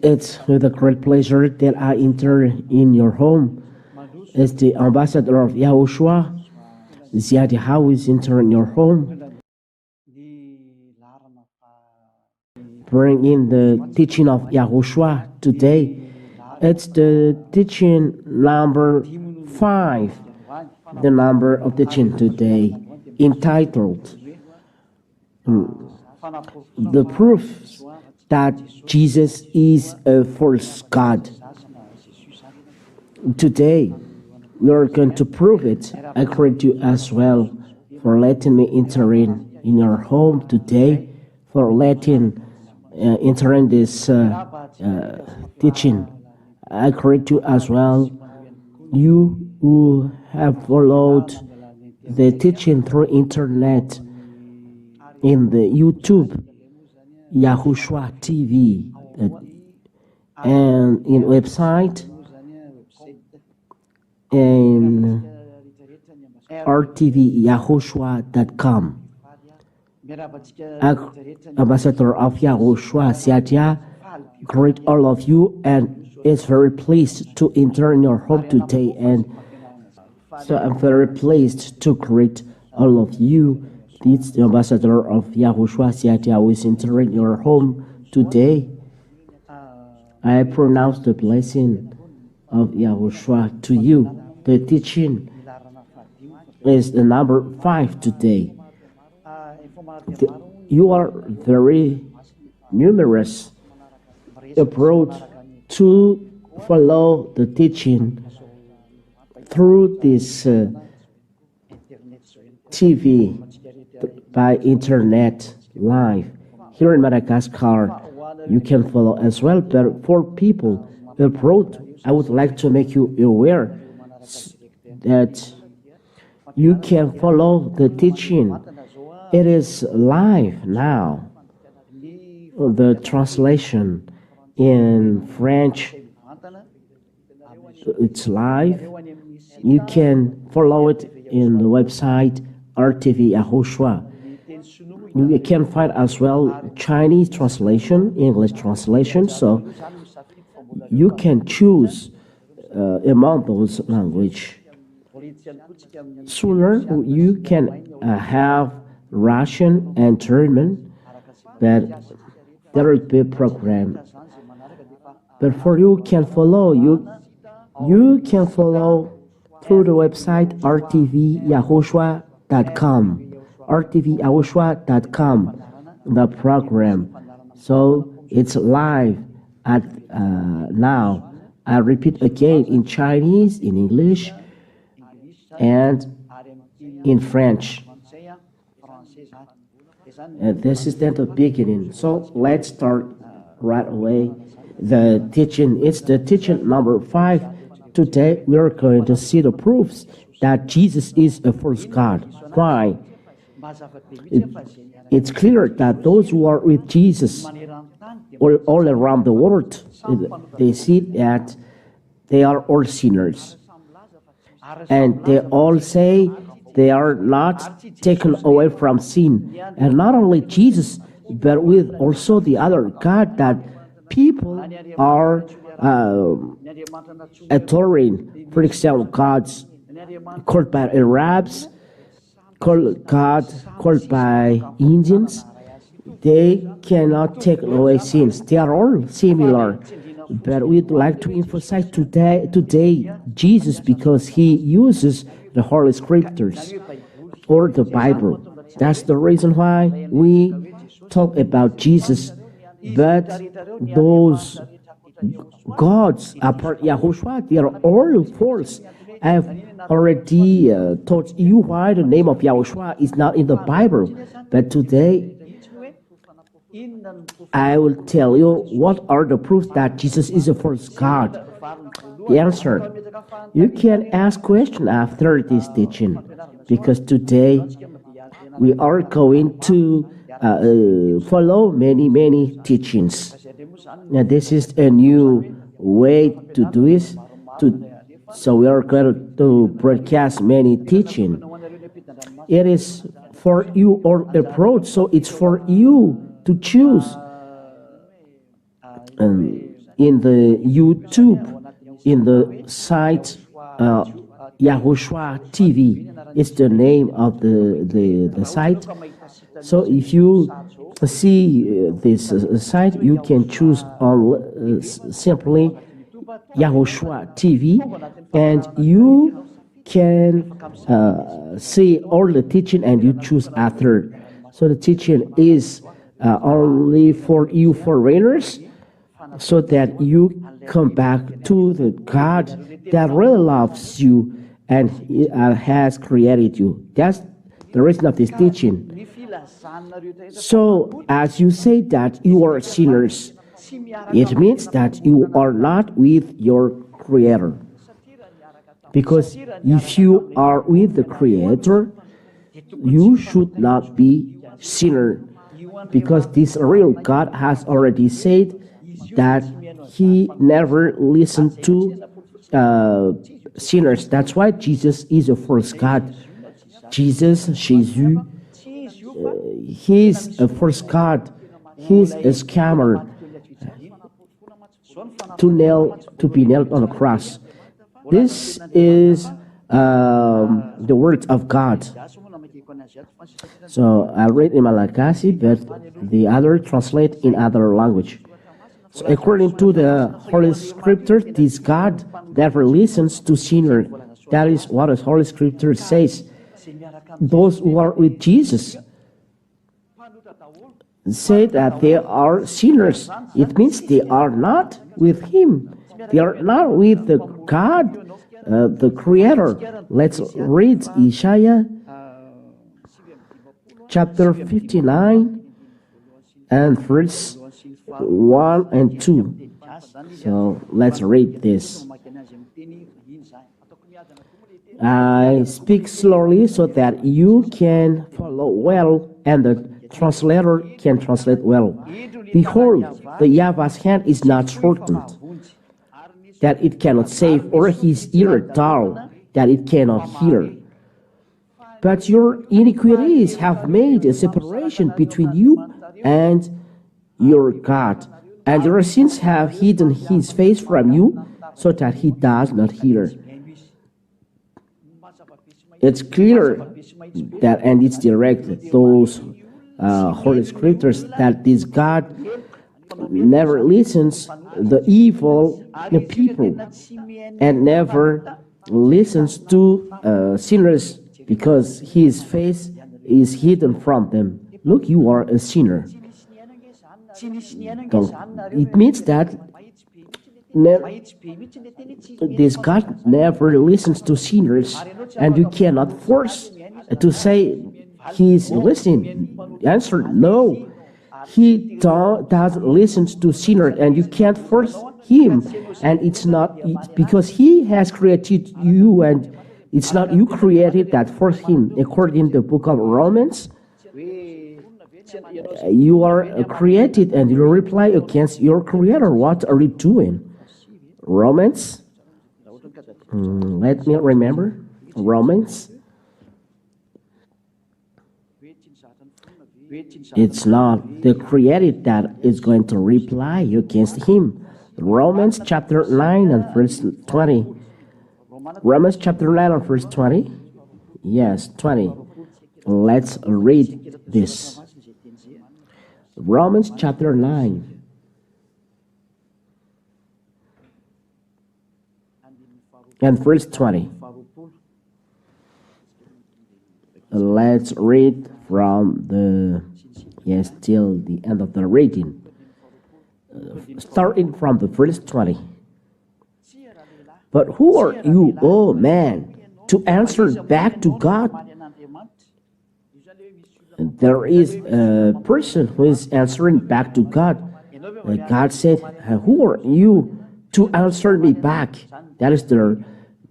It's with a great pleasure that I enter in your home as the ambassador of YAHOSHUAH. How is entering your home, bring in the teaching of YAHOSHUAH today. It's the teaching number 5, the number of teaching today, entitled The Proof that Jesus is a false God. Today, we are going to prove it. I credit you as well for letting me enter in your home today, for letting enter in this teaching. I credit you as well, you who have followed the teaching through internet in the YouTube, YAHOSHUAH TV, and in website, and rtvyahoshua.com. Ambassador of YAHOSHUAH Siatia, greet all of you, and is very pleased to enter in your home today. And so I'm very pleased to greet all of you. This is the ambassador of YAHOSHUAH Siatia who is entering your home today. I pronounce the blessing of YAHOSHUAH to you. The teaching is the number 5 today. You are very numerous abroad to follow the teaching through this TV by internet live. Here in Madagascar, you can follow as well, but for people abroad, I would like to make you aware that you can follow the teaching. It is live now. The translation in French, it's live. You can follow it in the website RTV YAHOSHUAH. You can find as well Chinese translation, English translation, so you can choose among those languages. Sooner you can have Russian and German, but there will be a program. But for you can follow, you can follow through the website rtvyahoshua.com, rtvyahoshua.com, the program. So it's live at now. I repeat again, in Chinese, in English, and in French. And this is then the beginning. So let's start right away. The teaching, it's the teaching number 5. Today we are going to see the proofs that Jesus is a false God. Why? It's clear that those who are with Jesus all around the world, they see that they are all sinners. And they all say they are not taken away from sin. And not only Jesus, but with also the other God that people are adoring. For example, gods called by Arabs, called by Indians. They cannot take away sins. They are all similar. But we'd like to emphasize today Jesus, because he uses the Holy Scriptures or the Bible. That's the reason why we talk about Jesus. But those gods apart YAHOSHUAH, they are all false. I've already told you why the name of YAHOSHUAH is not in the Bible. But today I will tell you what are the proofs that Jesus is a false God. The answer: you can ask questions after this teaching, because today we are going to follow many teachings. Now this is a new way to do it. So we are going to broadcast many teaching. It is for you or abroad, so it's for you to choose in the YouTube, in the site YAHOSHUAH TV. It's the name of the site. So if you see this site, you can choose on simply YAHOSHUAH TV, and you can see all the teaching, and you choose after. So the teaching is only for you foreigners, so that you come back to the God that really loves you and has created you. That's the reason of this teaching. So as you say that you are sinners, it means that you are not with your Creator. Because if you are with the Creator, you should not be sinner. Because this real God has already said that He never listened to sinners. That's why Jesus is the first God. Jésus, He's a first God. He's a scammer to be nailed on a cross. This is the words of God. So I read in Malagasy, but the other translate in other language. So according to the Holy Scripture, this God never listens to sinners. That is what the Holy Scripture says. Those who are with Jesus say that they are sinners. It means they are not with Him. They are not with the God, the Creator. Let's read Isaiah chapter 59 and verse 1 and 2. So let's read this. I speak slowly so that you can follow well, and the translator can translate well. Behold, the YAHVAH's hand is not shortened, that it cannot save, or His ear dull, that it cannot hear. But your iniquities have made a separation between you and your God, and your sins have hidden His face from you, so that He does not hear. It's clear that, and it's direct, those Holy Scriptures, that this God never listens the evil people, and never listens to sinners, because His face is hidden from them. Look, you are a sinner. It means that this God never listens to sinners, and you cannot force to say He's listening. Answer, no. He doesn't listen to sinners, and you can't force Him. And it's not because He has created you, and it's not you created that force Him. According to the book of Romans, you are created, and you reply against your Creator. What are you doing? Romans, let me remember, Romans, it's not the created that is going to reply against Him. Romans chapter 9 and verse 20. Romans chapter 9 and verse 20. Yes, 20. Let's read this. Romans chapter 9. And verse 20. Let's read from till the end of the reading. Starting from the verse 20. But who are you, O man, to answer back to God? There is a person who is answering back to God. God said, who are you to answer me back? That is the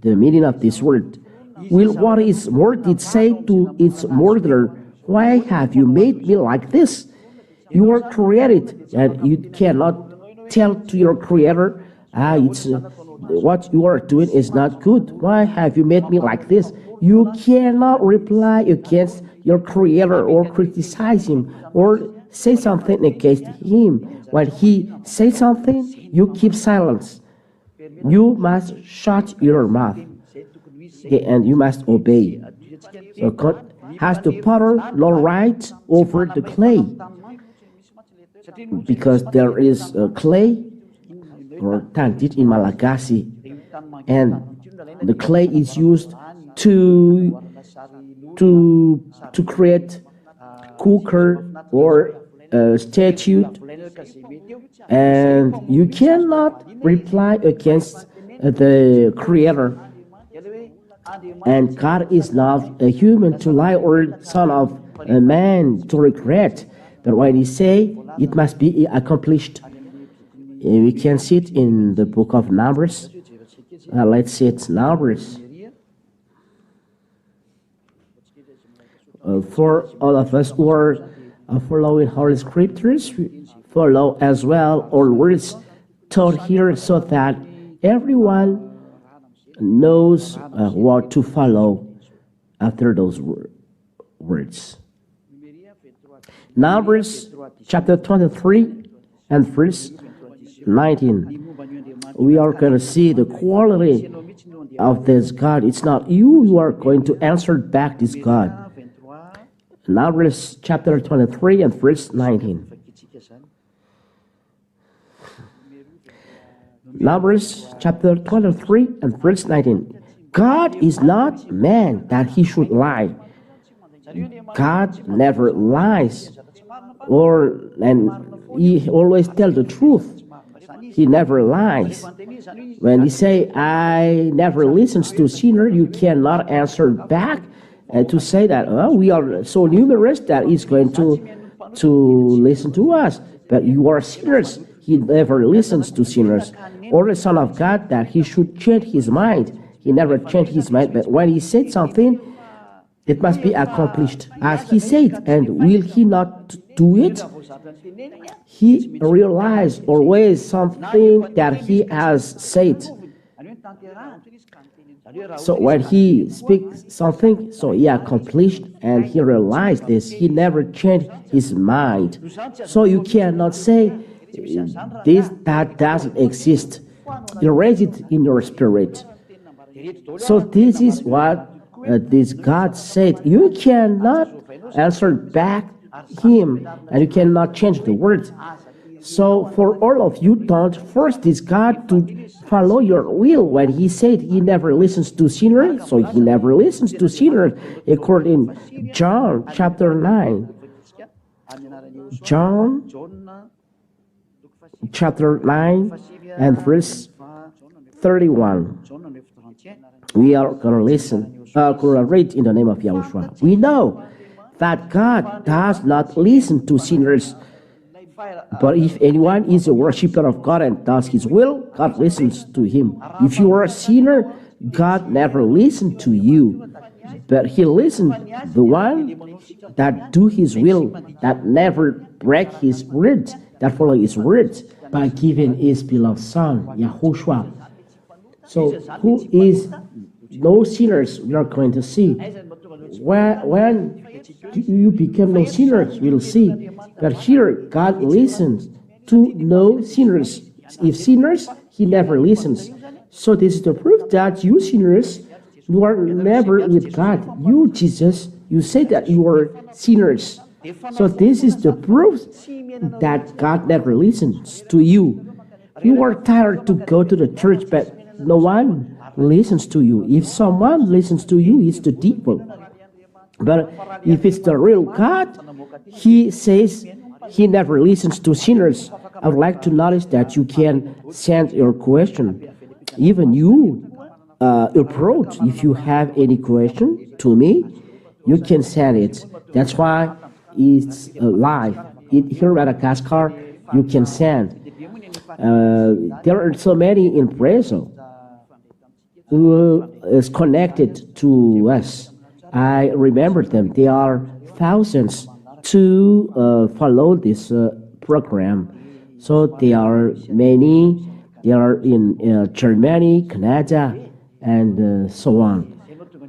meaning of this word. Will what his word did say to its murderer, why have you made me like this? You are created, and you cannot tell to your Creator, what you are doing is not good. Why have you made me like this? You cannot reply against your Creator, or criticize Him, or say something against Him. When he says something, you keep silence. You must shut your mouth, and you must obey. So God has the power, no right over the clay, because there is a clay, or tantit in Malagasy, and the clay is used to create cooker or a statue, and you cannot reply against the Creator. And God is not a human to lie, or son of a man to regret. But when he say, it must be accomplished. We can see it in the book of Numbers. Let's see it, Numbers. For all of us who are following Holy Scriptures, follow as well all words taught here, so that everyone knows what to follow after those words. Numbers chapter 23 and verse 19. We are going to see the quality of this God. It's not you who are going to answer back this God. Numbers chapter 23 and verse 19. Numbers chapter 23 and verse 19. God is not man that he should lie. God never lies, and he always tells the truth. He never lies. When he say, I never listens to sinner, you cannot answer back and to say that, oh, we are so numerous that he's going to listen to us. But you are sinners. He never listens to sinners. Or the Son of God, that he should change his mind. He never changed his mind. But when he said something, it must be accomplished as he said. And will he not do it? He realized always something that he has said. So when he speaks something, so he accomplished, and he realized this. He never changed his mind. So you cannot say this that doesn't exist. Erase it in your spirit. So this is what this God said. You cannot answer back him, and you cannot change the words. So for all of you, don't force this God to follow your will. When he said he never listens to sinners, so he never listens to sinners, according to John chapter 9. John chapter 9 and verse 31. We are going to listen, going to read in the name of YAHOSHUAH. We know that God does not listen to sinners. But if anyone is a worshiper of God and does his will, God listens to him. If you are a sinner, God never listened to you. But he listened the one that do his will, that never break his words, that follow his words, by giving his beloved Son, YAHOSHUAH. So who is no sinners, we are going to see. When you become no sinners, we'll see. But here, God listens to no sinners. If sinners, he never listens. So this is the proof that you sinners, you are never with God. You, Jesus, you say that you are sinners. So this is the proof that God never listens to you. You are tired to go to the church, but no one listens to you. If someone listens to you, it's the devil. But if it's the real God, he says he never listens to sinners. I would like to notice that you can send your question. Even you approach, if you have any question to me, you can send it. That's why it's live. Here in Madagascar, you can send. There are so many in Brazil who is connected to us. I remember them. They are thousands to follow this program. So there are many. They are in Germany, Canada, and so on.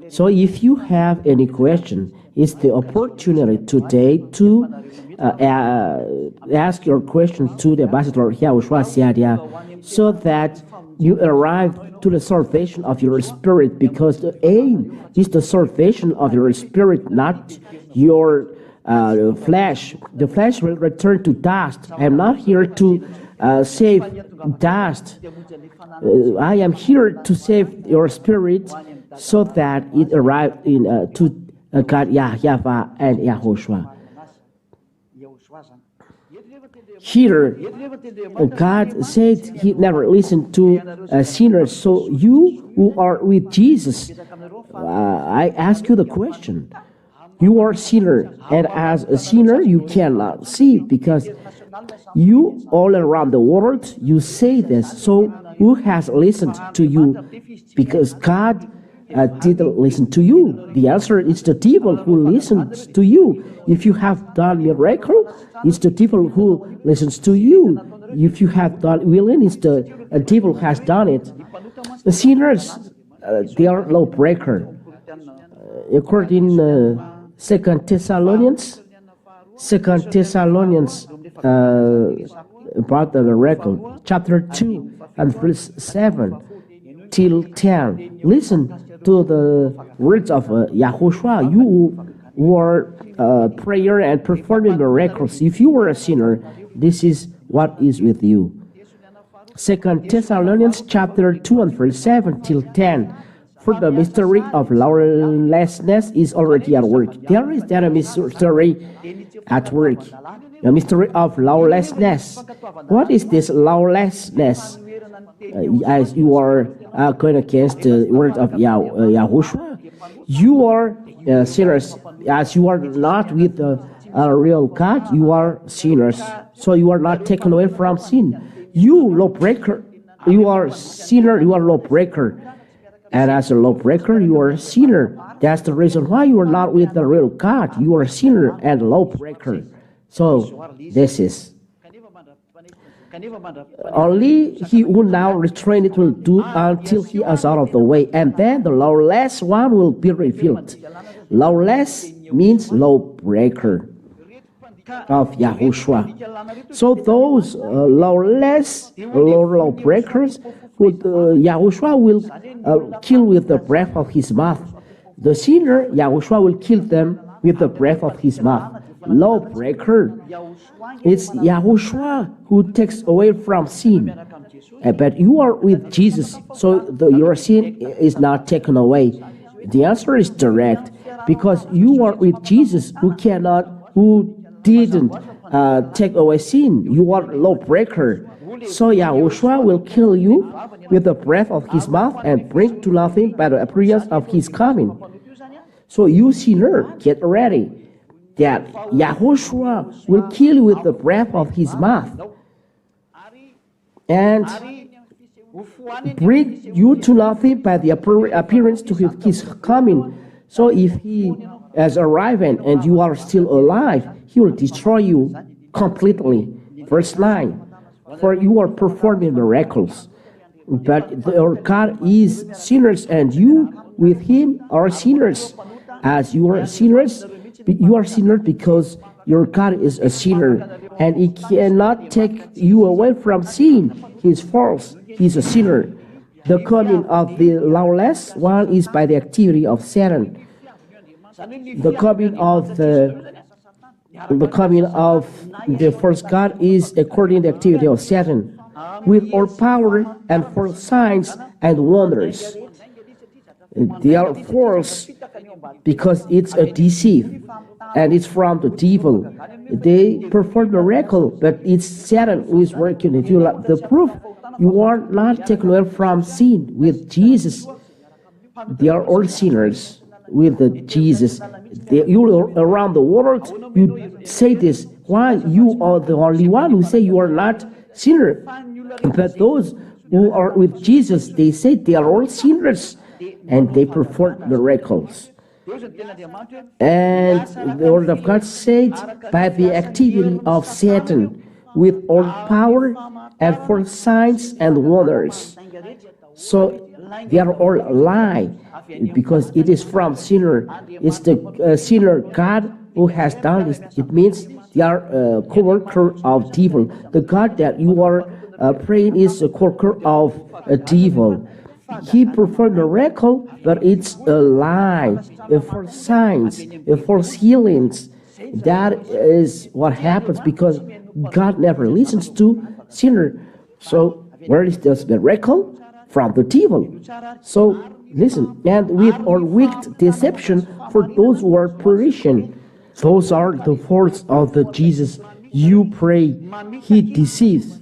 So if you have any question, It's the opportunity today to ask your question to the Ambassador YAHOSHUAH Siadia, so that you arrive to the salvation of your spirit, because the aim is the salvation of your spirit, not your flesh. The flesh will return to dust. I am not here to save dust. I am here to save your spirit, so that it arrives to God, YAHVAH and YAHOSHUAH. Here, God said He never listened to sinners. So you who are with Jesus, I ask you the question. You are a sinner, and as a sinner, you cannot see, because you all around the world, you say this. So who has listened to you? Because God didn't listen to you. The answer is the devil who listens to you. If you have done miracle, it's the devil who listens to you. If you have done willing, it's the devil has done it. The sinners, they are lawbreaker. According 2 Thessalonians about the miracle, chapter 2 and verse 7 till 10. Listen to the words of YAHOSHUAH. You who are prayer and performing miracles. If you were a sinner, this is what is with you. 2 Thessalonians chapter 2 and verse 7 till 10. For the mystery of lawlessness is already at work. There is that a mystery at work. The mystery of lawlessness. What is this lawlessness? As you are going against the word of YAHOSHUAH, you are sinners. As you are not with the real God, you are sinners. So you are not taken away from sin. You lawbreaker, you are sinner, you are lawbreaker. And as a lawbreaker, you are a sinner. That's the reason why you are not with the real God. You are a sinner and lawbreaker. So this is. Only he who now restrained it will do until he is out of the way, and then the lawless one will be revealed. Lawless means lawbreaker of YAHOSHUAH. So those lawbreakers, YAHOSHUAH will kill with the breath of his mouth. The sinner, YAHOSHUAH will kill them with the breath of his mouth. Lawbreaker, it's YAHOSHUAH who takes away from sin. But you are with Jesus, so your sin is not taken away. The answer is direct, because you are with Jesus who didn't take away sin. You are lawbreaker. So YAHOSHUAH will kill you with the breath of his mouth and bring to nothing by the appearance of his coming. So you sinner, get ready, that YAHOSHUAH will kill you with the breath of his mouth and bring you to nothing by the appearance to his coming. So if he has arrived and you are still alive, he will destroy you completely. Verse 9, for you are performing miracles, but your God is sinners, and you with him are sinners. As you are sinners, you are sinners because your God is a sinner, and he cannot take you away from sin. He is false. He is a sinner. The coming of the lawless one is by the activity of Satan. The coming of the first God is according to the activity of Satan, with all power and for signs and wonders. They are false because it's a deceit, and it's from the devil. They perform miracle, but it's Satan who is working. If you like the proof, you are not taken away from sin with Jesus. They are all sinners with Jesus. You around the world, you say this. Why you are the only one who say you are not sinner? But those who are with Jesus, they say they are all sinners, and they perform miracles. And the word of God said, by the activity of Satan, with all power and for signs and wonders. So They are all lie, because it is from sinner. It's the sinner God who has done this. It means they are co-worker of devil. The God that you are praying is a co-worker of devil. He performed a miracle, but it's a lie, for signs, for healings. That is what happens because God never listens to sinner. So where is this miracle? From the devil. So listen, and with or wicked deception for those who are perishing. Those are the faults of the Jesus you pray. He deceives.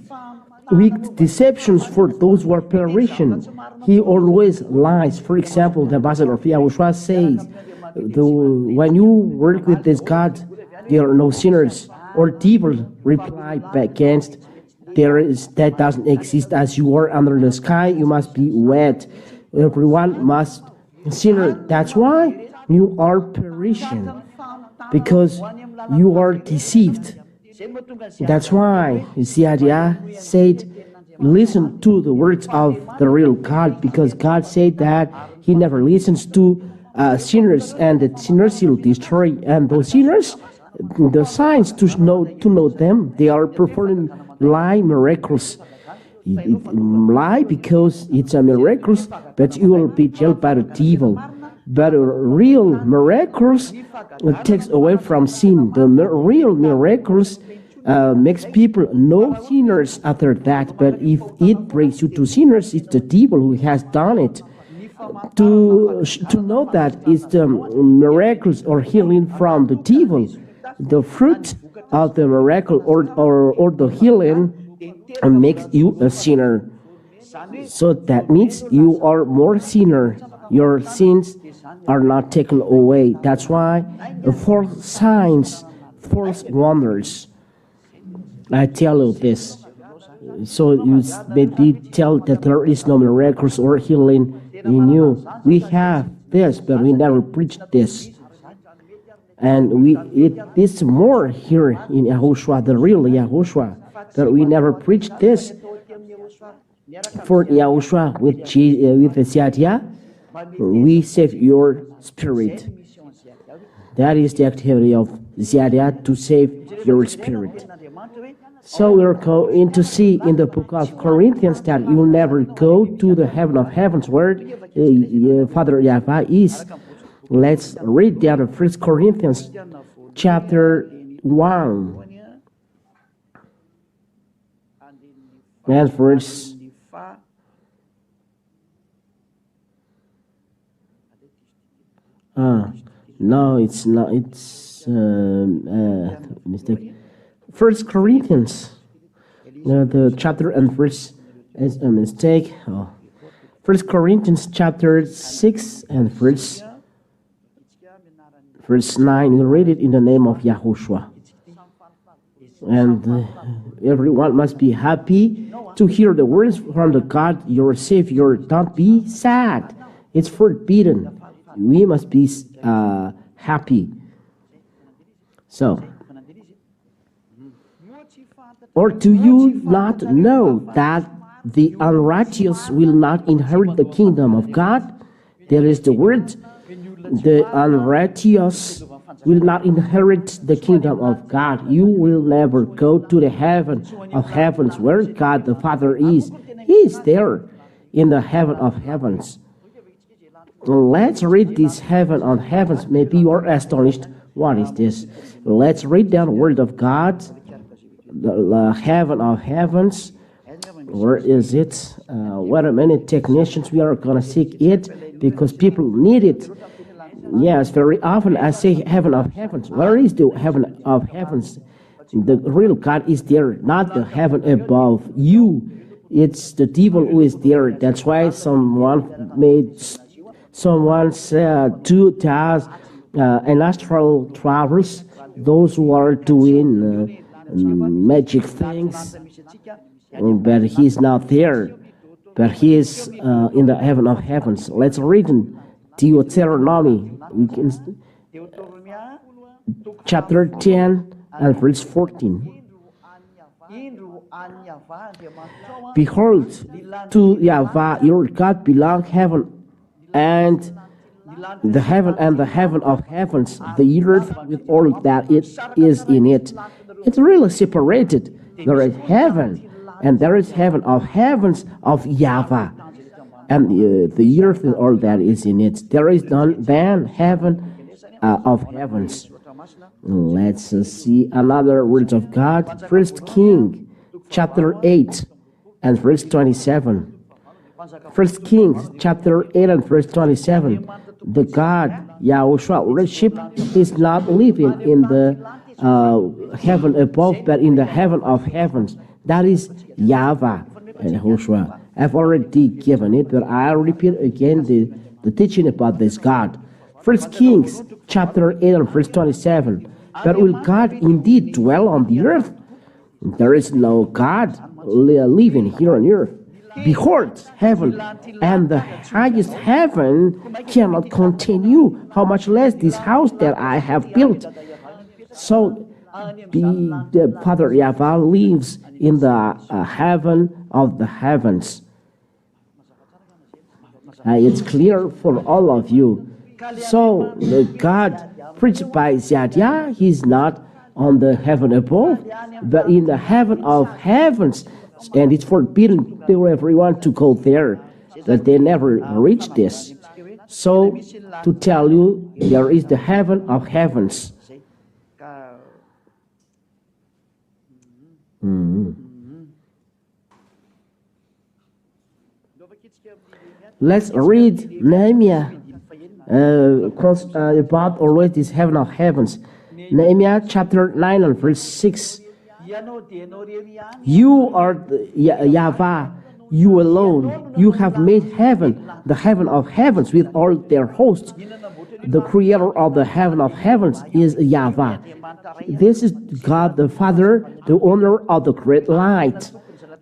Wicked deceptions for those who are perishing. He always lies. For example, the ambassador of YAHOSHUAH says, when you work with this God, there are no sinners. Or devil reply back against, that doesn't exist. As you are under the sky, you must be wet. Everyone must sinner. That's why you are perishing, because you are deceived. That's why YAHVAH said, listen to the words of the real God, because God said that He never listens to sinners, and the sinners He will destroy. And those sinners, the signs to know them, they are performing lie miracles. Lie because it's a miracle, but you will be jailed by the devil. But real miracles takes away from sin. The real miracles makes people no sinners after that. But if it brings you to sinners, it's the devil who has done it. To know that it's the miracles or healing from the devil. The fruit of the miracle or the healing makes you a sinner. So that means you are more sinner. Your sins are not taken away. That's why false signs, false wonders. I tell you this. So you maybe tell that there is no miracles or healing in you. We have this, but we never preach this. And it is more here in YAHOSHUAH, the real YAHOSHUAH, that we never preach this. For YAHOSHUAH with the YAHVAH, we save your spirit. That is the activity of YAHVAH, to save your spirit. So we're going to see in the book of Corinthians that you never go to the heaven of heavens where Father YAHVAH is. Let's read that of 1 Corinthians chapter 1 and verse no, it's not. It's mistake. 1 Corinthians, the chapter and verse is a mistake. 1 Corinthians chapter 6 and verse 9. We read it in the name of YAHOSHUAH. And everyone must be happy to hear the words from the God, your Savior. Don't be sad. It's forbidden. We must be happy. So, or do you not know that the unrighteous will not inherit the kingdom of God? There is the word, the unrighteous will not inherit the kingdom of God. You will never go to the heaven of heavens where God the Father is. He is there in the heaven of heavens. Let's read this heaven of heavens. Maybe you are astonished. What is this? Let's read down the word of God. The heaven of heavens. Where is it? Wait a minute, technicians. We are going to seek it because people need it. Yes, very often I say heaven of heavens. Where is the heaven of heavens? The real God is there, not the heaven above you. It's the devil who is there. That's why someone said 2,000 an astral travels, those who are doing magic things, but he's not there, but he is in the heaven of heavens. Let's read in Deuteronomy, chapter 10 and verse 14. Behold, to YAHVAH your God belong heaven and the heaven of heavens, the earth with all that it is in it. It's really separated. There is heaven, and there is heaven of heavens of YAHVAH, and the earth and all that is in it. There is none than heaven of heavens. Let's see another words of God. First King, chapter 8 and verse 27. First Kings, chapter 8 and verse 27. The God, YAHOSHUAH, worship is not living in the heaven above, but in the heaven of heavens. That is YAHVAH and YAHOSHUAH. I've already given it, but I'll repeat again the teaching about this God. First Kings, chapter 8 and verse 27. But will God indeed dwell on the earth? There is no God living here on earth. Behold, heaven and the highest heaven cannot contain you, how much less this house that I have built. So the Father YAHVAH lives in the heaven of the heavens. It's clear for all of you. So the God preached by Zadiah, he's not on the heaven above, but in the heaven of heavens. And it's forbidden to everyone to go there, that they never reach this. So, to tell you, there is the heaven of heavens. Let's read Nehemiah about always this heaven of heavens. Nehemiah chapter 9 and verse 6. You are YAHVAH, you alone. You have made heaven, the heaven of heavens with all their hosts. The creator of the heaven of heavens is YAHVAH. This is God the Father, the owner of the great light,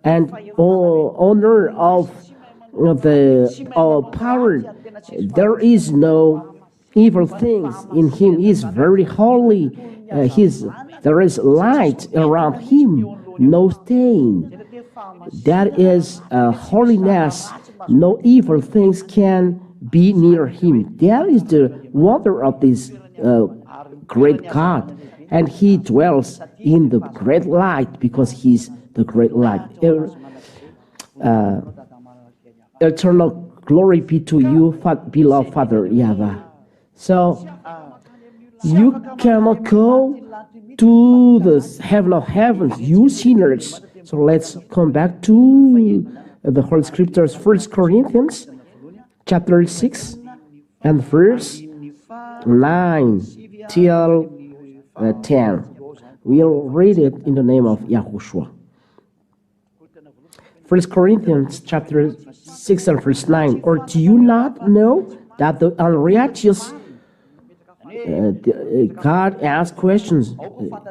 and owner of the power. There is no evil things in him. He is very holy. There is light around him, no stain. That is holiness. No evil things can be near him. That is the wonder of this great God. And he dwells in the great light because he's the great light. Eternal glory be to you, beloved Father YAHVAH. So, you cannot go to the heaven of heavens, you sinners. So let's come back to the Holy Scriptures, 1 Corinthians chapter 6 and verse 9 till 10. We'll read it in the name of YAHOSHUAH. 1 Corinthians chapter 6 and verse 9. Or do you not know that the unrighteous God asks questions?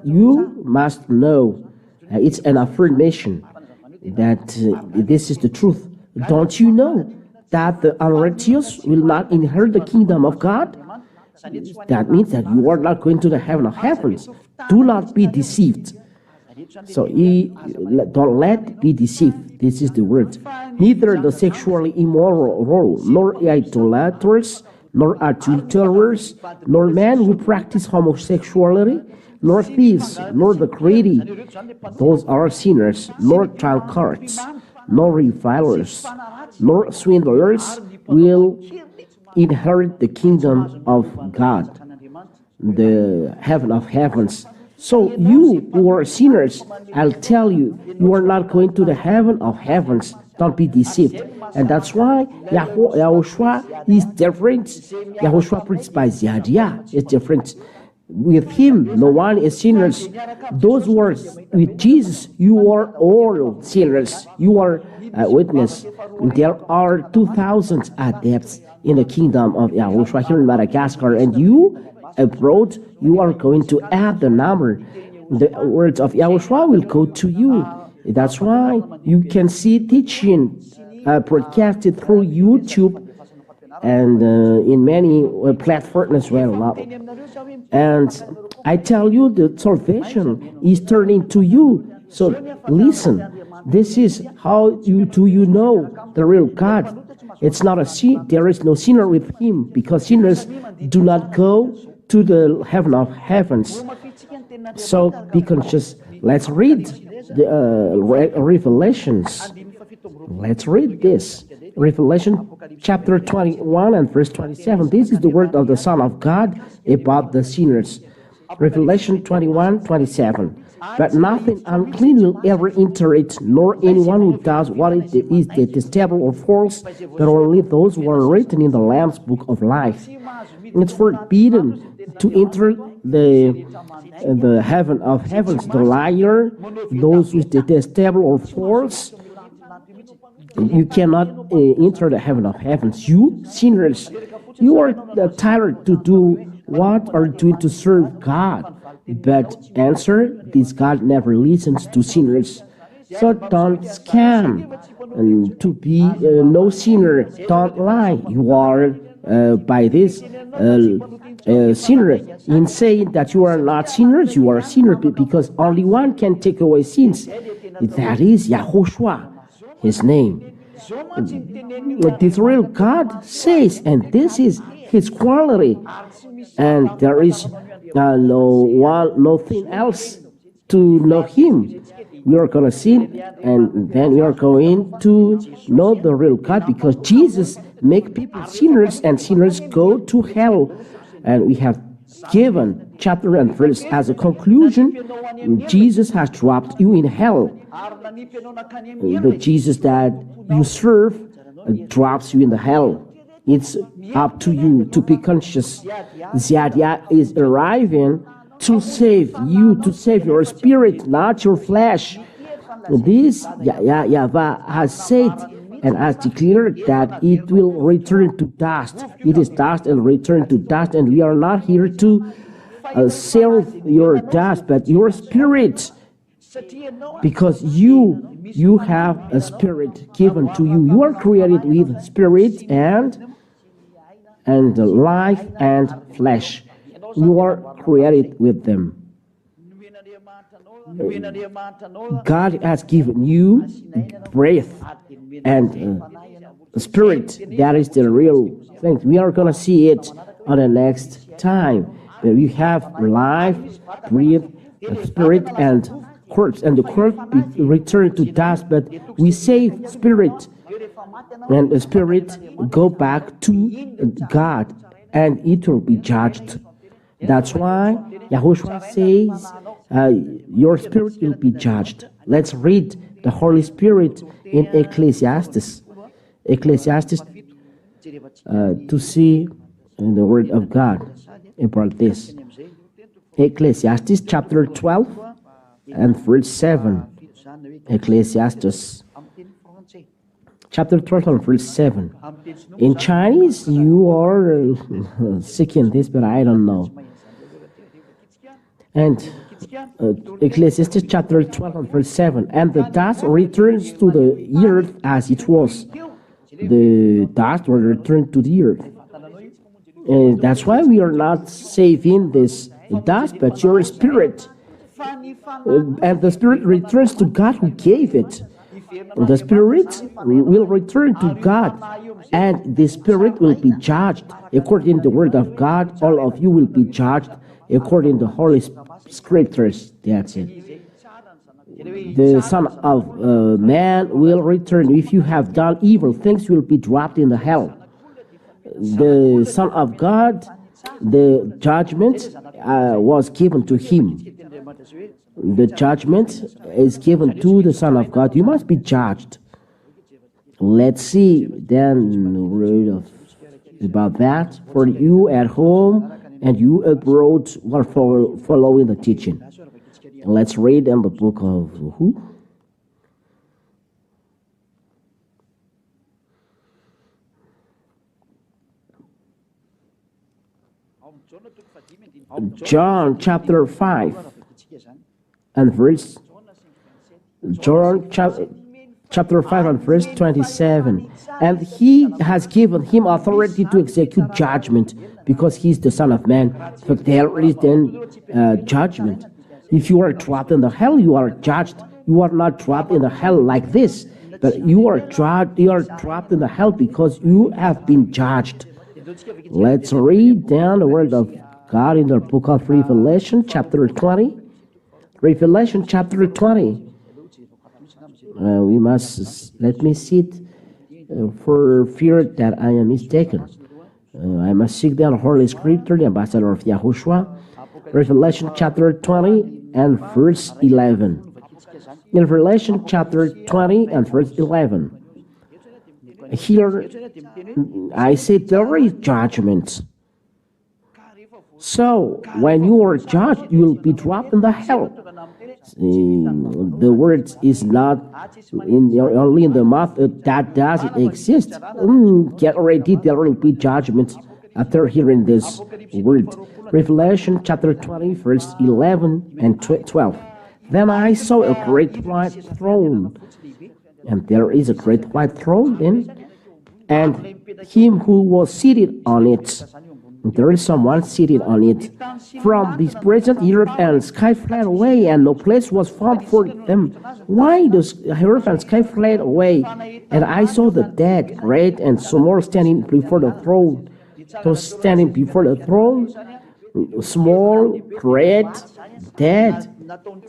You must know. It's an affirmation that this is the truth. Don't you know that the unrighteous will not inherit the kingdom of God? That means that you are not going to the heaven of heavens. Do not be deceived. So don't let be deceived. This is the word. Neither the sexually immoral, nor idolaters, nor adulterers, nor men who practice homosexuality, nor thieves, nor the greedy, those are sinners, nor drunkards, nor revilers, nor swindlers will inherit the kingdom of God, the heaven of heavens. So you who are sinners, I'll tell you, you are not going to the heaven of heavens. Don't be deceived. And that's why YAHOSHUAH is different. YAHOSHUAH preached by Zadiah is different. With him, no one is sinners. Those who are with Jesus, you are all sinners. You are a witness. There are 2,000 adepts in the kingdom of YAHOSHUAH here in Madagascar, and you abroad, you are going to add the number. The words of YAHOSHUAH will go to you. That's why you can see teaching broadcasted through YouTube and in many platforms as well. And I tell you, the salvation is turning to you. So listen, this is how you know the real God. It's not a sin. There is no sinner with him, because sinners do not go to the heaven of heavens. So be conscious. Let's read the Revelations. Let's read this. Revelation chapter 21 and verse 27. This is the word of the Son of God about the sinners. Revelation 21:27. But nothing unclean will ever enter it, nor anyone who does what is detestable or false, but only those who are written in the Lamb's book of life. It's forbidden to enter the heaven of heavens, the liar, those who is detestable or false. You cannot enter the heaven of heavens. You sinners, you are tired to do what are doing to serve God. But answer, this God never listens to sinners. So don't scam. And to be no sinner, don't lie. You are by this sinner. In saying that you are not sinners, you are a sinner, because only one can take away sins. That is YAHOSHUAH, his name. This real God says, and this is his quality. And there is nothing else to know him. We are going to sin, and then we are going to know the real God, because Jesus make people sinners, and sinners go to hell. And we have given chapter and verse as a conclusion. Jesus has dropped you in hell. The Jesus that you serve drops you in the hell. It's up to you to be conscious. YAHVAH is arriving to save you, to save your spirit, not your flesh. This YAHVAH has said and has declared that it will return to dust. It is dust and return to dust, and we are not here to save your dust, but your spirit, because you have a spirit given to you. You are created with spirit and life and flesh. You are created with them. God has given you breath and spirit. That is the real thing. We are going to see it on the next time. We have life, breath, spirit, and corpse. And the corpse return to dust, but we save spirit. And the spirit go back to God, and it will be judged. That's why YAHOSHUAH says your spirit will be judged. Let's read the Holy Spirit in Ecclesiastes. Ecclesiastes to see in the Word of God about this. Ecclesiastes chapter 12 and verse 7. Ecclesiastes chapter 12 and verse 7. In Chinese, you are seeking this, but I don't know. And Ecclesiastes chapter 12 and verse 7. And the dust returns to the earth as it was. The dust will return to the earth. And that's why we are not saving this dust, but your spirit. And the spirit returns to God who gave it. The spirit will return to God, and the spirit will be judged. According to the word of God, all of you will be judged according to the Holy Scriptures. That's it. The Son of Man will return. If you have done evil things, you will be dropped in the hell. The Son of God, the judgment was given to him. The judgment is given to the Son of God. You must be judged. Let's see then read about that for you at home and you abroad who are following the teaching. Let's read in the book of who? John chapter 5 and verse John chapter 5 and verse 27. And he has given him authority to execute judgment, because he is the Son of Man. But there is then judgment. If you are trapped in the hell, you are judged. You are not trapped in the hell like this, but you are trapped in the hell because you have been judged. Let's read down the word of God in the book of Revelation, chapter 20. Revelation, chapter 20. Let me sit for fear that I am mistaken. I must seek down Holy Scripture, the ambassador of YAHOSHUAH. Revelation chapter 20 and verse 11. In Revelation chapter 20 and verse 11. Here I say there is judgment. So when you are judged, you will be dropped in the hell. The word is not only in the mouth that doesn't exist. Get ready, there will be judgment after hearing this word. Revelation chapter 20, verse 11 and 12. Then I saw a great white throne, and there is a great white throne then, and him who was seated on it. There is someone seated on it. From this present earth and sky fled away, and no place was found for them. Why does earth and sky fled away? And I saw the dead, great and small, standing before the throne. Those standing before the throne, small, great, dead,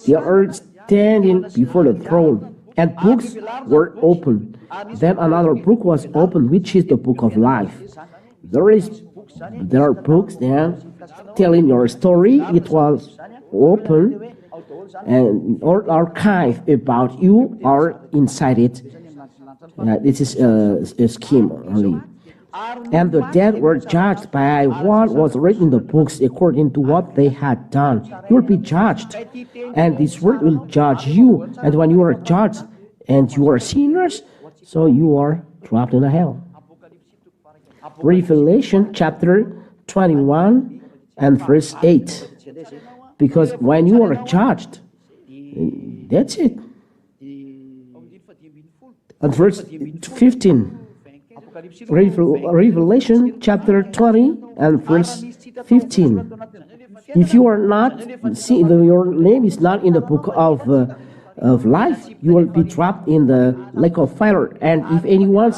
they are standing before the throne. And books were opened. Then another book was opened, which is the book of life. There are books there telling your story. It was open, and all archive about you are inside it. This is a scheme only. And the dead were judged by what was written in the books according to what they had done. You will be judged, and this word will judge you. And when you are judged and you are sinners, so you are trapped in the hell. Revelation chapter 21 and verse 8. Because when you are judged, that's it. And verse 15. Revelation chapter 20 and verse 15. If you are not, your name is not in the book of life, you will be trapped in the lake of fire. And if anyone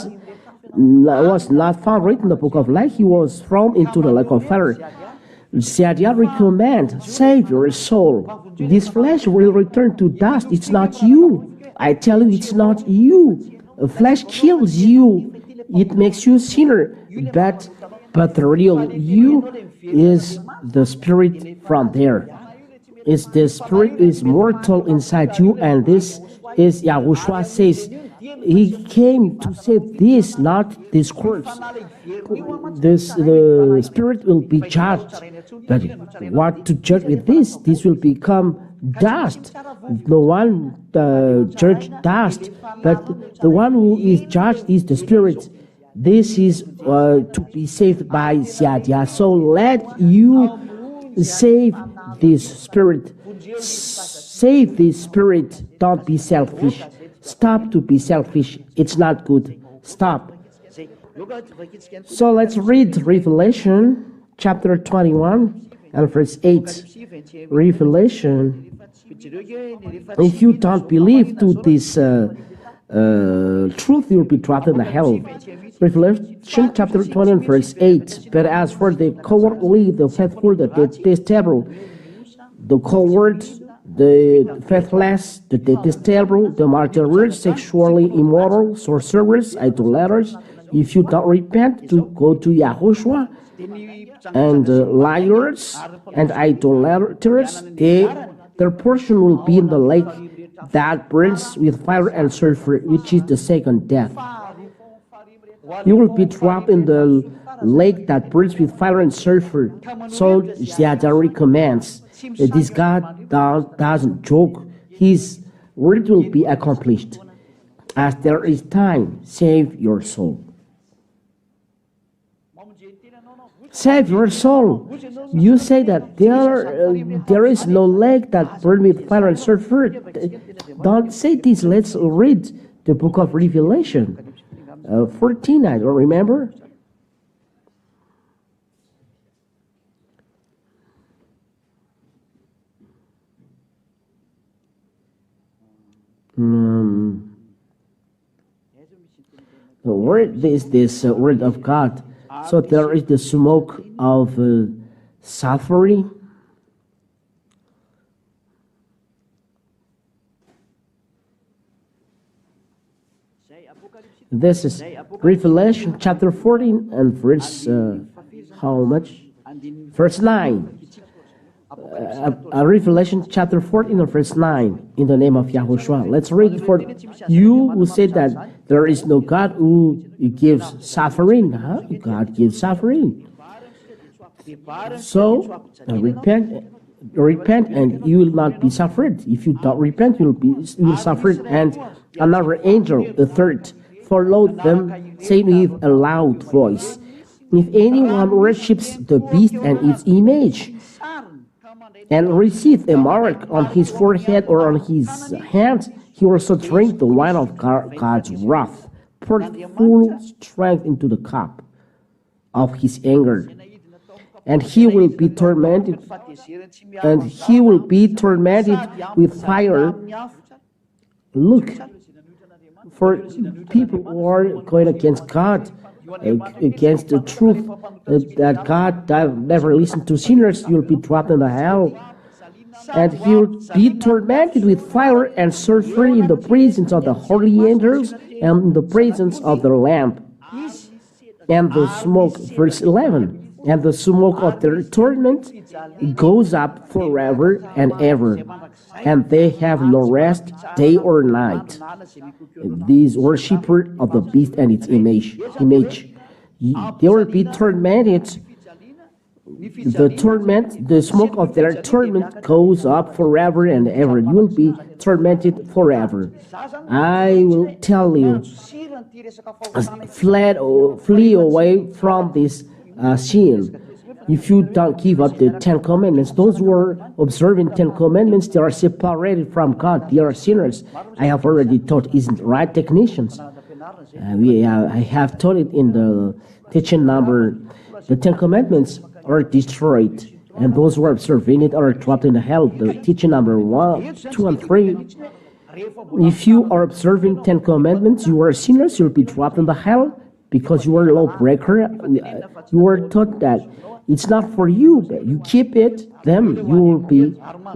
was not found written in the book of life, he was thrown into the lake of fire. Ziadia recommend, save your soul. This flesh will return to dust. It's not you. I tell you, it's not you. Flesh kills you. It makes you sinner. But the real you is the spirit from there. It's the spirit is mortal inside you, and this is YAHOSHUAH says. He came to save this, not this corpse. The spirit will be judged. But what to judge with this? This will become dust. No one judge dust, but the one who is judged is the spirit. This is to be saved by Ziadia. So let you save this spirit. Save this spirit. Don't be selfish. Stop to be selfish. It's not good. Stop. So let's read Revelation chapter 21 and verse 8. Revelation. If you don't believe to this truth, you'll be trapped in the hell. Revelation chapter 20 and verse 8. But as for the cowardly, the faithful, the detestable, the coward, the faithless, the detestable, the murderers, sexually immoral, sorcerers, idolaters, if you don't repent, to go to YAHOSHUAH, and liars and idolaters, their portion will be in the lake that burns with fire and sulfur, which is the second death. You will be trapped in the lake that burns with fire and sulfur. So Ziadia recommends. This God doesn't joke. His word will be accomplished. As there is time, save your soul. Save your soul. You say that there is no lake that burns with fire and sulfur. Don't say this. Let's read the book of Revelation 14. I don't remember. The word is this word of God. So there is the smoke of suffering. This is Revelation chapter 14 and verse how much? Verse 9. Revelation chapter 14 and verse 9 in the name of YAHOSHUAH. Let's read for you who said that there is no God who gives suffering. Huh? God gives suffering. So repent and you will not be suffered. If you don't repent, you will suffer. And another angel, the third, followed them, saying with a loud voice, if anyone worships the beast and its image, and receive a mark on his forehead or on his hand, he will also drink the wine of God's wrath, poured full strength into the cup of his anger. And he will be tormented, with fire. Look, for people who are going against God, against the truth that God never listened to sinners, you will be dropped in the hell. And he will be tormented with fire and sulfur in the presence of the holy angels and in the presence of the Lamb. And the smoke, verse 11, and the smoke of their torment goes up forever and ever, and they have no rest day or night. These worshippers of the beast and its image, they will be tormented. The smoke of their torment goes up forever and ever. You will be tormented forever. I will tell you, flee away from this sin. If you don't give up the 10 Commandments, those who are observing 10 Commandments, they are separated from God. They are sinners. I have already taught, isn't right, technicians? I have taught it in the teaching number. The 10 Commandments are destroyed, and those who are observing it are dropped in the hell. The teaching number 1, 2, and 3. If you are observing 10 Commandments, you are sinners, you'll be dropped in the hell because you are a lawbreaker. You were taught that it's not for you, but you keep it, then you will be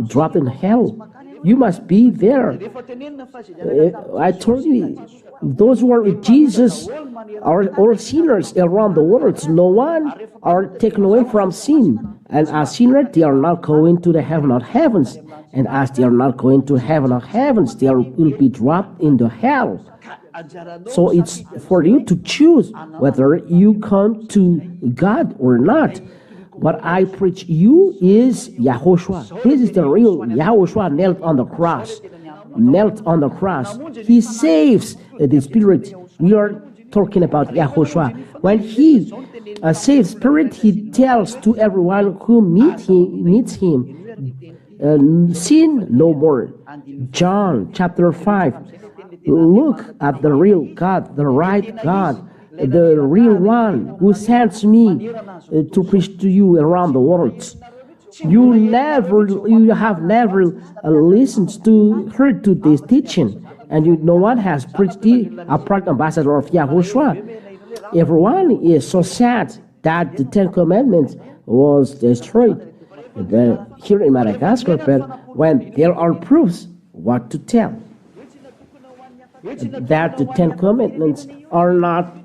dropped in hell. You must be there. I told you, those who are with Jesus are all sinners around the world. No one are taken away from sin. And as sinners, they are not going to the heaven of heavens. And as they are not going to heaven of heavens, they will be dropped into hell. So it's for you to choose whether you come to God or not. What I preach you is YAHOSHUAH. This is the real YAHOSHUAH nailed on the cross. Nailed on the cross. He saves the spirit. We are talking about YAHOSHUAH. When he saves spirit, he tells to everyone who meets him, sin no more. John chapter 5. Look at the real God, the right God, the real one who sends me to preach to you around the world. You have never heard to this teaching, and no one has preached a proud ambassador of YAHOSHUAH. Everyone is so sad that the 10 Commandments was destroyed here in Madagascar, but when there are proofs, what to tell? That the 10 Commandments are not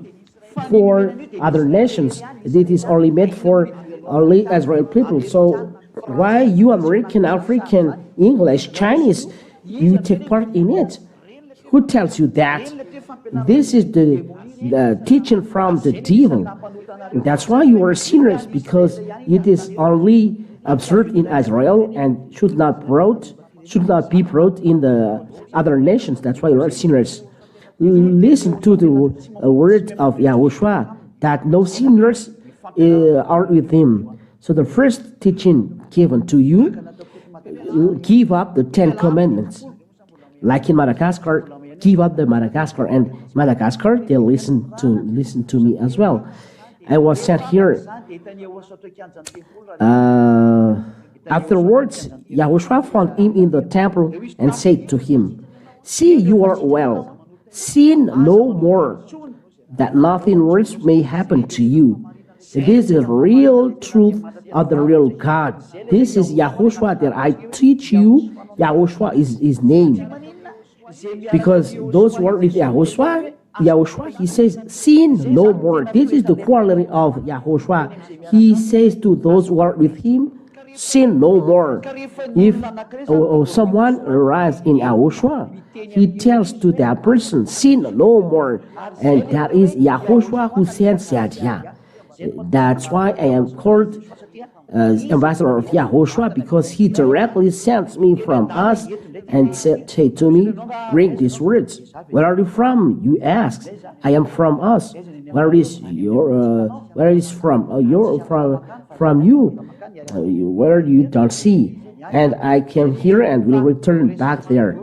for other nations. It is only made for only Israel people. So why you American, African, English, Chinese, you take part in it? Who tells you that? This is the teaching from the devil. That's why you are sinners, because it is only observed in Israel and should not be brought in the other nations. That's why you are sinners. Listen to the word of YAHOSHUAH, that no sinners are with him. So the first teaching given to you, give up the 10 Commandments. Like in Madagascar, give up the Madagascar. And Madagascar, they listen to me as well. I was sent here. Afterwards, YAHOSHUAH found him in the temple and said to him, See, you are well. Sin no more, that nothing worse may happen to you. This is the real truth of the real God. This is Yahushua that I teach you. Yahushua is his name. Because those who are with Yahushua, he says, sin no more. This is the quality of Yahushua. He says to those who are with him, sin no more. If someone arrives in Yahushua, he tells to that person, sin no more. And that is Yahushua who sends Yadia. That's why I am called ambassador of Yahushua, because he directly sends me from us and say to me, bring these words. Where are you from? You ask. I am from us. Where is your? Where is from? From you? Where you don't see. And I came here and will return back there.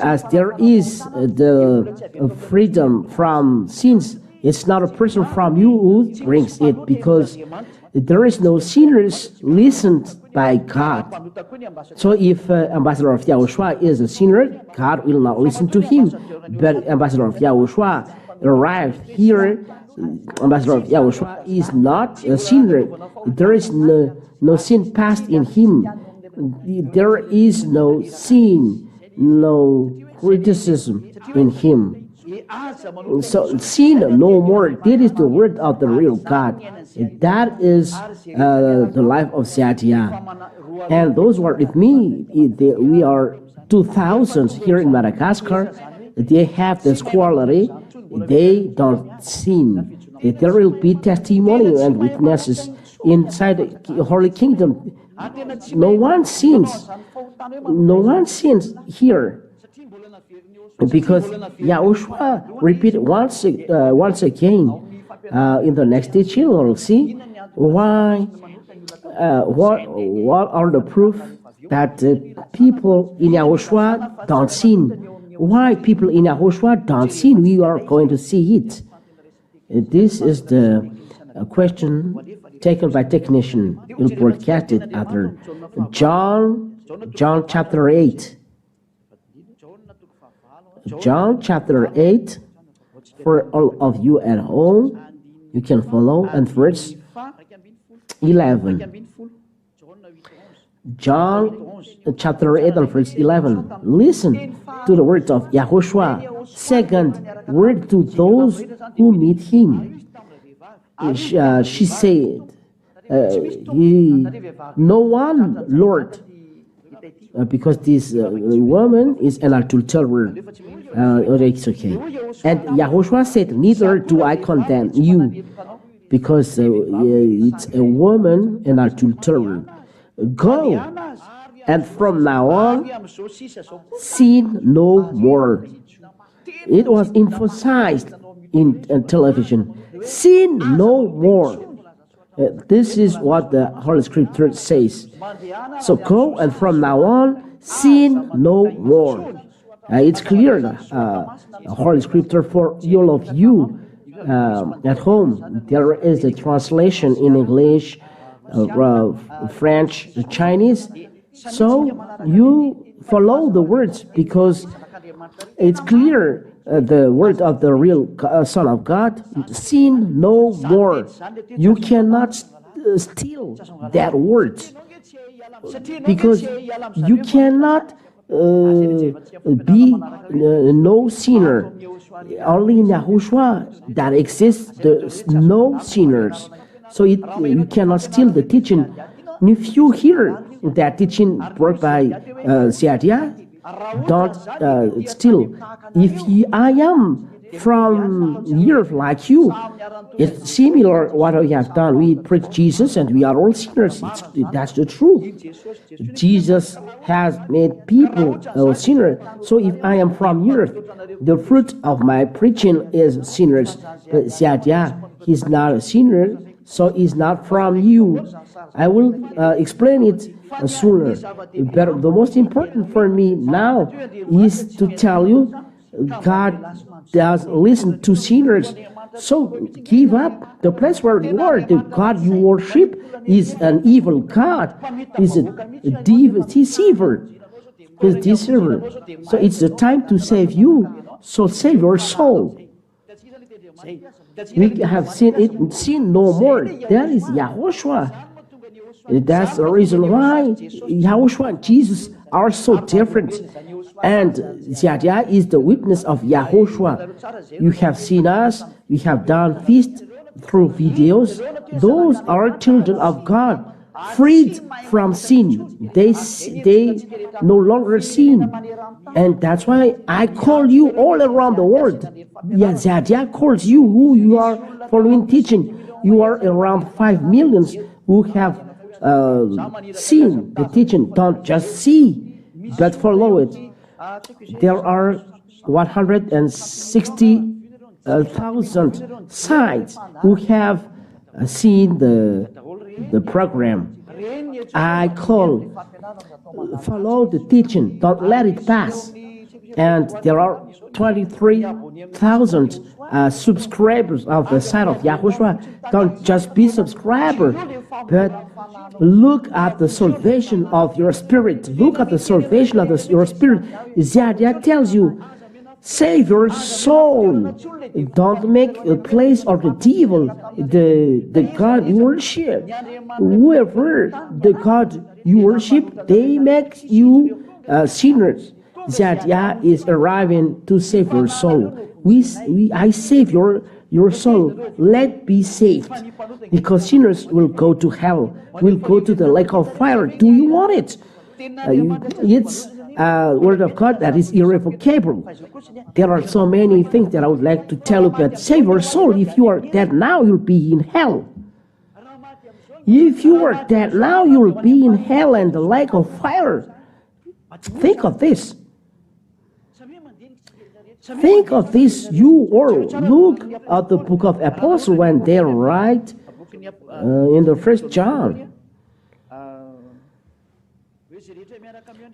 As there is the freedom from sins, it's not a person from you who brings it, because there is no sinners listened by God. So if ambassador of Yahushua is a sinner, God will not listen to him. But ambassador of Yahushua arrived here. Ambassador of Yahushua is not a sinner. There is no sin past in him. There is no sin, no criticism in him. So sin no more. That is the word of the real God. That is the life of Satya. And those who are with me, we are 2,000 here in Madagascar. They have this quality. They don't sin. There will be testimony and witnesses inside the Holy Kingdom. No one sins. No one sins here. Because Yahushua repeat once again in the next teaching, we'll see why. What are the proof that people in Yahushua don't sin? Why people in Yahushua don't sin? We are going to see it. This is the question taken by technician. We'll broadcast it after John chapter 8. John chapter 8, for all of you at home, you can follow, and verse 11. John chapter 8 and verse 11. Listen to the words of Yahushua. Second word to those who meet him. She said, no one, Lord, because this woman is an adulterer. It's okay. And Yahushua said, neither do I condemn you, because it's a woman, an adulterer. Go, and from now on, sin no more. It was emphasized in television. Sin no more. This is what the Holy Scripture says. So go, and from now on, sin no more. It's clear, Holy Scripture for all of you at home. There is a translation in English, French, Chinese. So you follow the words, because it's clear. The word of the real Son of God, sin no more. You cannot steal that word, because you cannot be no sinner. Only in Yahushua that exists the no sinners. So you cannot steal the teaching. If you hear that teaching brought by Satya, don't steal. If I am from here like you, it's similar what we have done. We preach Jesus and we are all sinners. That's the truth. Jesus has made people sinners. So if I am from here, the fruit of my preaching is sinners. But Satya, he's not a sinner, so he's not from you. I will explain it sooner. But the most important for me now is to tell you, God does listen to sinners. So give up the place where you are. The God you worship is an evil God, is a deceiver. his deceiver. So it's the time to save you. So save your soul. We have seen it, seen no more. That is YAHOSHUAH. That's the reason why YAHOSHUAH and Jesus are so different. And Ziadia is the witness of YAHOSHUAH. You have seen us, we have done feast through videos. Those are children of God, freed from sin. They no longer sin. And that's why I call you all around the world. Ziadia calls you who you are following teaching. You are around 5 million who have seen the teaching. Don't just see, but follow it. There are 160,000 sites who have seen the program. I call, follow the teaching, don't let it pass. And there are 23,000 subscribers of the site of YAHOSHUAH. Don't just be subscriber, but look at the salvation of your spirit. Look at the salvation of your spirit. Ziadia tells you, save your soul. Don't make a place of the devil the God you worship. Whoever the God you worship, they make you sinners. Ziadia is arriving to save your soul. I save your soul. Let be saved. Because sinners will go to hell, will go to the lake of fire. Do you want it? It's word of God that is irrevocable. There are so many things that I would like to tell you, but save your soul. If you are dead now, you'll be in hell. If you are dead now, you'll be in hell and the lake of fire. Think of this. Think of this, you or look at the book of Apostles when they write in the 1 John.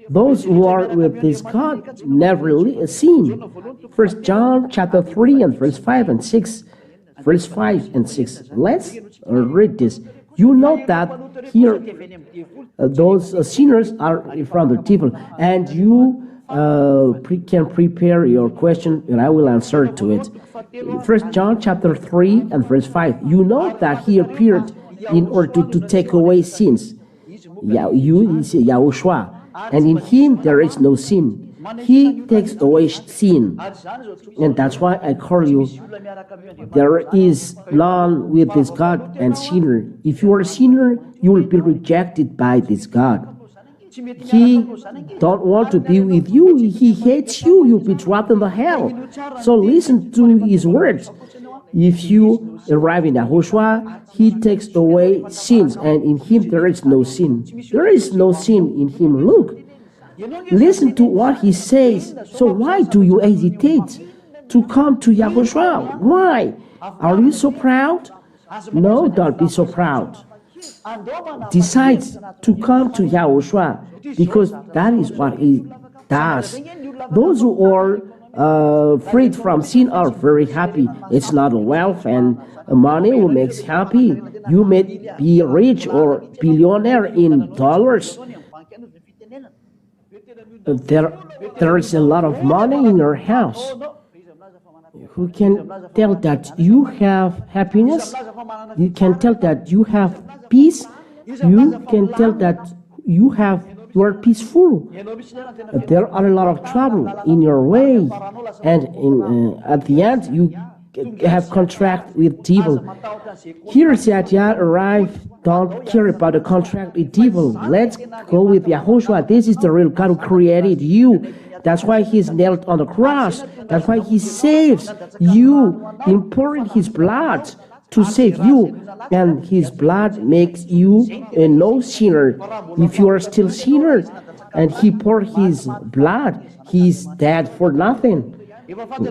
Those who are with this God never seen. 1 John chapter 3 and verse 5 and 6. Verse 5 and 6. Let's read this. You know that here those sinners are from the devil, and you can prepare your question and I will answer to it. 1 John chapter 3 and verse 5. You know that he appeared in order to take away sins. You is YAHOSHUAH, and in him there is no sin. He takes away sin, and that's why I call you. There is none with this God and sinner. If you are a sinner, you will be rejected by this God. He don't want to be with you. He hates you. You'll be dropped in the hell. So listen to his words. If you arrive in YAHOSHUAH, he takes away sins, and in him there is no sin. There is no sin in him. Look. Listen to what he says. So why do you hesitate to come to YAHOSHUAH? Why? Are you so proud? No, don't be so proud. Decide to come to YAHOSHUAH, because that is what he does. Those who are freed from sin are very happy. It's not wealth and money who makes happy. You may be rich or billionaire in dollars. There is a lot of money in your house. Who can tell that you have happiness? You can tell that you have peace. You can tell that you are peaceful. There are a lot of trouble in your way, and at the end you have contract with devil. Here Ziadia arrived. Don't care about the contract with devil. Let's go with YAHOSHUAH. This is the real God who created you. That's why he's nailed on the cross. That's why he saves you, pouring his blood to save you. And his blood makes you a no sinner. If you are still sinner and he poured his blood, he's dead for nothing.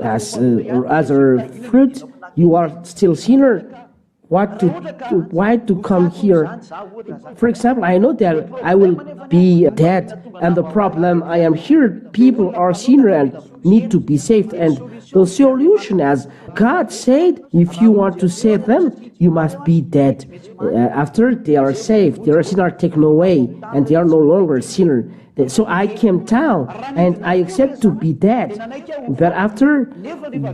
As a fruit, you are still sinner. Why to come here? For example, I know that I will be dead, and the problem I am here, people are sinner and need to be saved, and the solution, as God said, if you want to save them, you must be dead. After they are saved, their sin are taken away, and they are no longer sinner. So I came down and I accept to be dead. But after,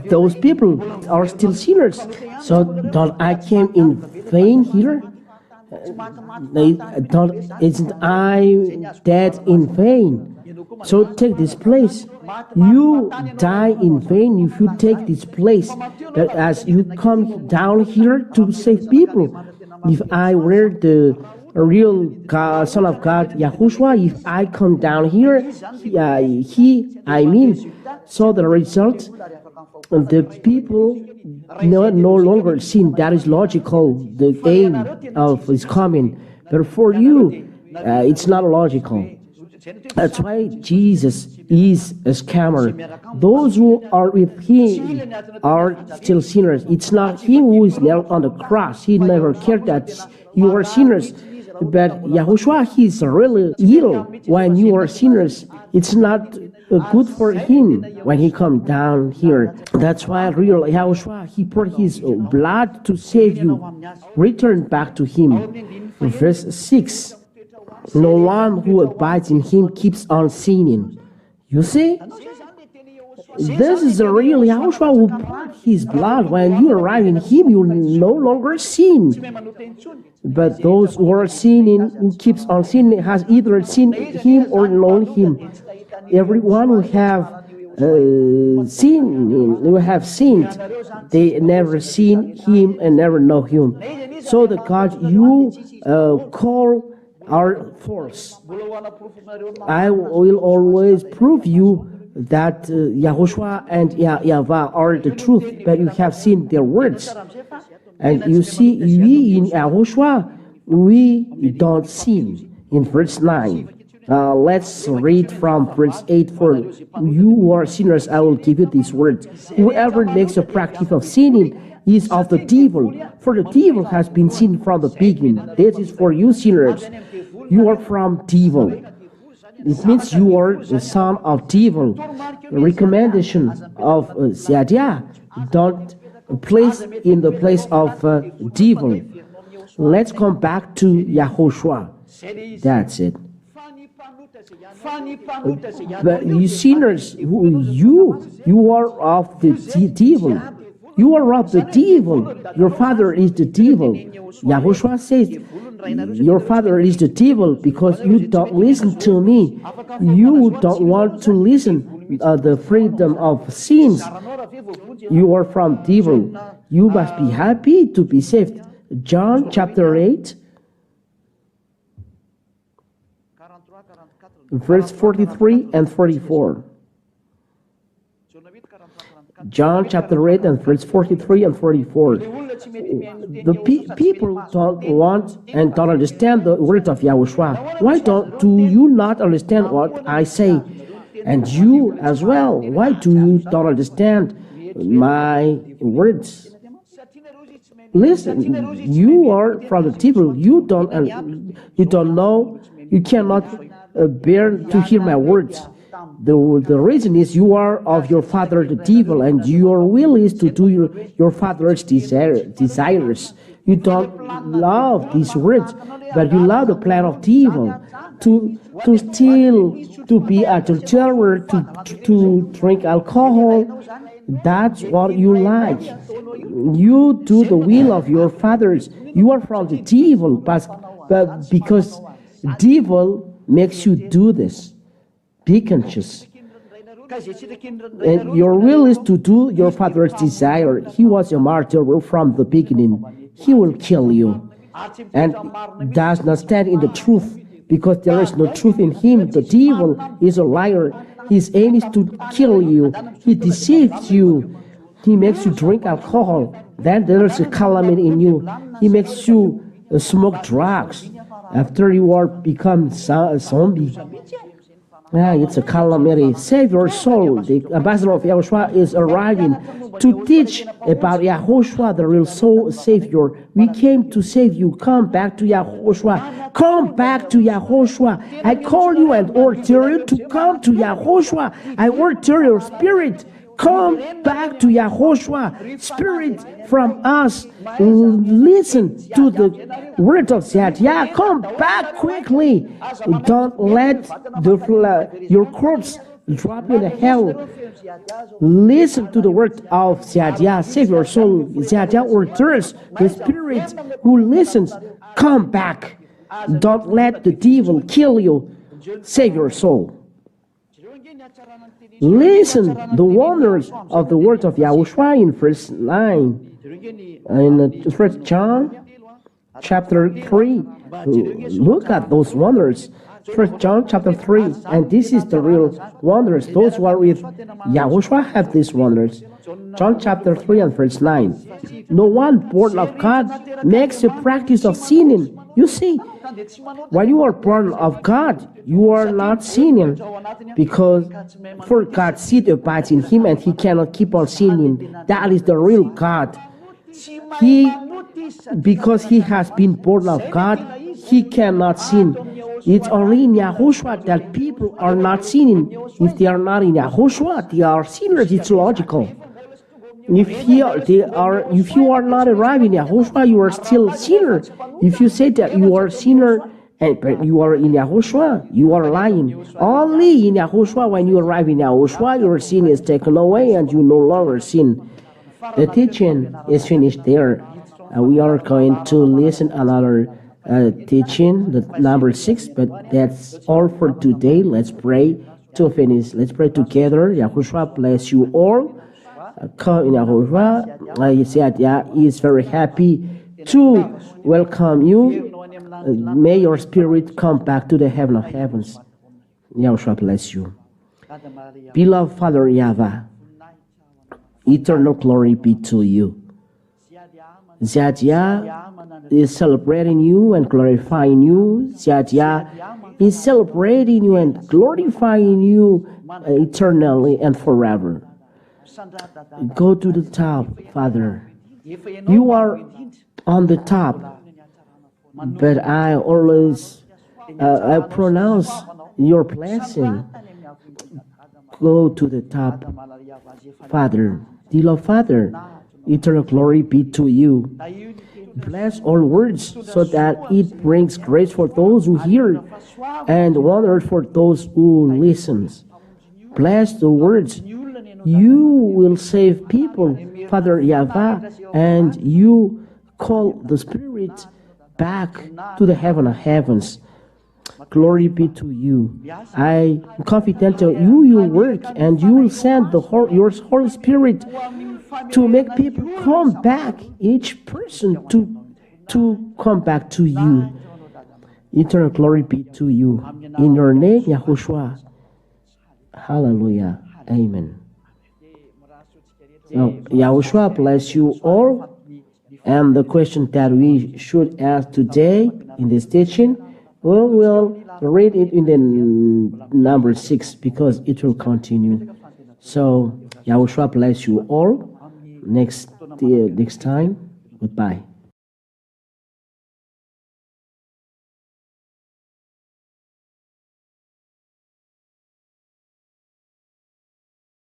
those people are still sinners. So don't I came in vain here? Isn't I dead in vain? So take this place. You die in vain if you take this place. But as you come down here to save people, if I were the real God, Son of God, Yahushua, if I come down here, so the result, the people no longer sin. That is logical, the aim of his coming. But for you, it's not logical. That's why Jesus is a scammer. Those who are with him are still sinners. It's not him who is nailed on the cross. He never cared that you are sinners. But Yahushua, he is really ill when you are sinners. It's not good for him when he comes down here. That's why real Yahushua, he poured his blood to save you. Return back to him. Verse 6. No one who abides in him keeps on sinning. You see? This is the real Yahushua who poured his blood. When you arrive in him, you no longer sin. But those who are sinning, who keeps on sinning, has either seen him or known him. Everyone who have sinned, they never seen him and never know him. So the God you call are false. I will always prove you that Yahushua and YAHVAH are the truth, but you have seen their words. And you see, we in Yahushua, we don't sin. In verse 9. Let's read from verse 8. For you who are sinners, I will give you these words. Whoever makes a practice of sinning is of the devil, for the devil has been sin from the beginning. This is for you sinners. You are from devil. It means you are the son of devil. The recommendation of Ziadia, don't place in the place of devil. Let's come back to Yahushua. That's it. But you sinners, you are of the devil. You are of the devil. Your father is the devil. Yahushua says, your father is the devil because you don't listen to me. You don't want to listen the freedom of sins. You are from devil. You must be happy to be saved. John chapter 8. Verse 43 and 44. John chapter 8 and verse 43 and 44. The people don't want and don't understand the words of Yahushua. Why do you not understand what I say? And you as well. Why do you don't understand my words? Listen, you are from the devil. You don't know. You cannot bear to hear my words. The reason is you are of your father the devil, and your will is to do your father's desires. You don't love these words, but you love the plan of the evil, to steal, to be adulterer, to drink alcohol. That's what you like. You do the will of your fathers. You are from the devil, but because devil makes you do this. Be conscious. And your will is to do your father's desire. He was a martyr from the beginning. He will kill you and does not stand in the truth because there is no truth in him. The devil is a liar. His aim is to kill you. He deceives you. He makes you drink alcohol. Then there is a calamity in you. He makes you smoke drugs. After you are become a zombie. It's a calamity. Save your soul. The ambassador of Yahushua is arriving to teach about Yahushua, the real soul Savior. We came to save you. Come back to Yahushua. Come back to Yahushua. I call you and order you to come to Yahushua. I order your spirit Come back to Yahushua. Spirit from us, listen to the word of Ziadia. Come back quickly. Don't let your corpse drop in hell. Listen to the word of Ziadia. Save your soul. Ziadia orders the spirit who listens, come back. Don't let the devil kill you. Save your soul. Listen the wonders of the word of Yahushua in verse 9. In 1 John chapter 3. Look at those wonders. 1 John chapter 3. And this is the real wonders. Those who are with Yahushua have these wonders. John chapter 3 and verse 9. No one born of God makes a practice of sinning. You see, when you are born of God, you are not sinning, because for God's seed abides in him and he cannot keep on sinning. That is the real God. Because he has been born of God, he cannot sin. It's only in Yahushua that people are not sinning. If they are not in Yahushua, they are sinners. It's logical. If you are not arrived in Yahushua, you are still a sinner. If you say that you are a sinner but you are in Yahushua, you are lying. Only in Yahushua, when you arrive in Yahushua, your sin is taken away and you no longer sin. The teaching is finished there. We are going to listen another teaching, the number 6, but that's all for today. Let's pray to finish. Let's pray together. Yahushua bless you all. Come in Yahushua. Ziadia is very happy to welcome you. May your spirit come back to the heaven of heavens. Yahushua bless you. Beloved Father YAHVAH, eternal glory be to you. Ziadia is celebrating you and glorifying you. Ziadia is celebrating you and glorifying you eternally and forever. Go to the top, Father. You are on the top, but I always I pronounce your blessing. Go to the top, Father. Dear Father, eternal glory be to you. Bless all words so that it brings grace for those who hear and wonder for those who listens. Bless the words. You will save people, Father YAHVAH, and you call the Spirit back to the heaven of heavens. Glory be to you. I am confident that you will work and you will send your Holy Spirit to make people come back, each person to come back to you. Eternal glory be to you. In your name, Yahushua. Hallelujah. Amen. Now, Yahushua bless you all. And the question that we should ask today in this teaching, we'll read it in the number 6 because it will continue. So, Yahushua bless you all. Next time, goodbye.